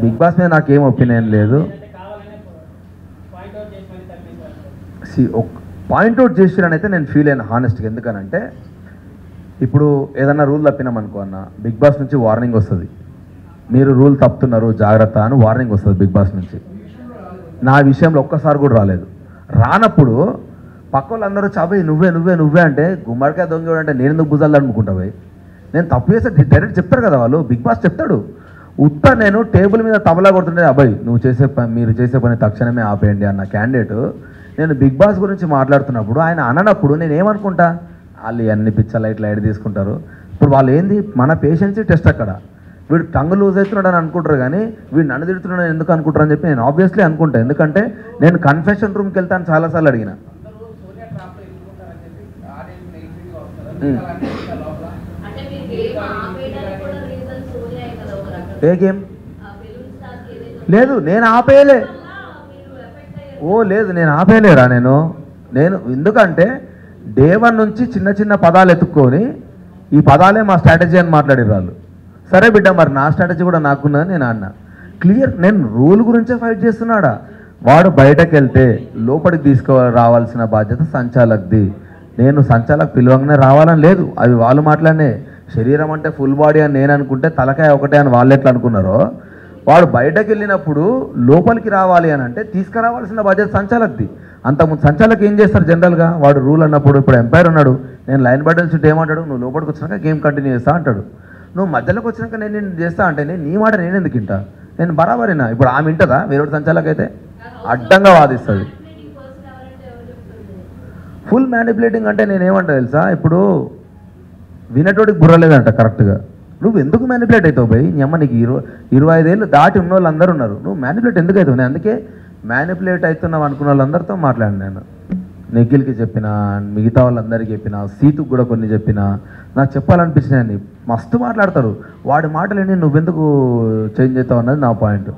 Big boss మీద నాకేం opinion లేదు. పాయింట్అవుట్ చేసిరని అయితే నేను ఫీల్ అయినా హానెస్ట్గా. ఎందుకనంటే ఇప్పుడు ఏదన్నా రూల్ తప్పినామనుకో అన్న, బిగ్ బాస్ నుంచి వార్నింగ్ వస్తుంది, మీరు రూల్ తప్పుతున్నారు జాగ్రత్త అని వార్నింగ్ వస్తుంది బిగ్ బాస్ నుంచి. నా విషయంలో ఒక్కసారి కూడా రాలేదు. రానప్పుడు పక్క వాళ్ళందరూ చాబోయి నువ్వే నువ్వే నువ్వే అంటే గుమ్మడికాయ దొంగ అంటే నేను ఎందుకు భుజాలు అనుకుంటావు? నేను తప్పు చేస్తే డైరెక్ట్ చెప్తారు కదా వాళ్ళు, బిగ్ బాస్ చెప్తాడు. నేను టేబుల్ మీద తబలా కొడుతుంటే అబ్బాయి మీరు చేసే పని తక్షణమే ఆపేయండి అన్న క్యాండిడేట్ నేను బిగ్ బాస్ గురించి మాట్లాడుతున్నప్పుడు ఆయన అననప్పుడు నేను ఏమనుకుంటా, వాళ్ళు అన్ని పిచ్చర్ లైట్లు లైట్ తీసుకుంటారు. ఇప్పుడు వాళ్ళు ఏంది, మన పేషెన్సీ టెస్ట్ అక్కడ. వీడు టంగ్ లూజ్ అవుతున్నాడు అని అనుకుంటారు, కానీ వీడు నన్ను తిడుతున్నాడు ఎందుకు అనుకుంటారు అని చెప్పి నేను ఆబ్వియస్లీ అనుకుంటా. ఎందుకంటే నేను కన్ఫెషన్ రూమ్కి వెళ్తాను చాలాసార్లు అడిగిన. ఏ గేమ్ లేదు, నేను ఆపేయలే. లేదు, నేను ఆపేయలేరా. నేను ఎందుకంటే డే 1 నుంచి చిన్న చిన్న పదాలు ఎత్తుక్కొని ఈ పదాలే మా స్ట్రాటజీ అని మాట్లాడారు వాళ్ళు. సరే బిడ్డ, మరి నా స్ట్రాటజీ కూడా నాకున్నదని నేను అన్నా. క్లియర్, నేను రూల్ గురించే ఫైట్ చేస్తున్నాడా. వాడు బయటకు వెళ్తే లోపలికి రావాల్సిన బాధ్యత సంచాలక్ది. నేను సంచాలక్ పిలవంగానే రావాలని లేదు, అవి వాళ్ళు మాట్లాడినే. శరీరం అంటే ఫుల్ బాడీ అని నేను అనుకుంటే తలకాయ ఒకటే అని వాళ్ళు ఎట్లా అనుకున్నారో, వాడు బయటకు వెళ్ళినప్పుడు లోపలికి రావాలి అని అంటే తీసుకురావాల్సిన బాధ్యత సంచాలక్ది. అంతకుముందు సంచాలక్ ఏం చేస్తారు జనరల్గా, వాడు రూల్ అన్నప్పుడు, ఇప్పుడు ఎంపైర్ ఉన్నాడు, నేను లైన్ బట్టలు చుట్టూ ఏమంటాడు, నువ్వు లోపలికి వచ్చినాక గేమ్ కంటిన్యూ చేస్తా అంటాడు. నువ్వు మధ్యలోకి వచ్చినాక నేను చేస్తా అంటే నీ మాట నేను ఎందుకు వింటా? నేను బరాబరేనా? ఇప్పుడు ఆమె వింటదా? వేరే సంచాలక్ అయితే అడ్డంగా వాదిస్తుంది. ఫుల్ మ్యానిపులేటింగ్ అంటే నేనేమంటా తెలుసా, ఇప్పుడు వినటోడికి బుర్రలేదంట కరెక్ట్గా. నువ్వు ఎందుకు మ్యానిపులేట్ అవుతావు భయ్? నీ అమ్మ నీకు 25 ఏళ్ళు దాటి ఉన్న వాళ్ళు అందరూ ఉన్నారు, నువ్వు మ్యానిపులేట్ ఎందుకు అవుతావు? నేను అందుకే మ్యానిపులేట్ అవుతున్నావు అనుకున్న వాళ్ళందరితో మాట్లాడిన. నేను నిఖిల్కి చెప్పిన, మిగతా వాళ్ళందరికీ చెప్పిన, సీతుకు కూడా కొన్ని చెప్పిన. నాకు చెప్పాలనిపించినాయని మస్తు మాట్లాడతారు. వాడి మాటలేని నువ్వెందుకు చేంజ్ అవుతావు అన్నది నా పాయింట్.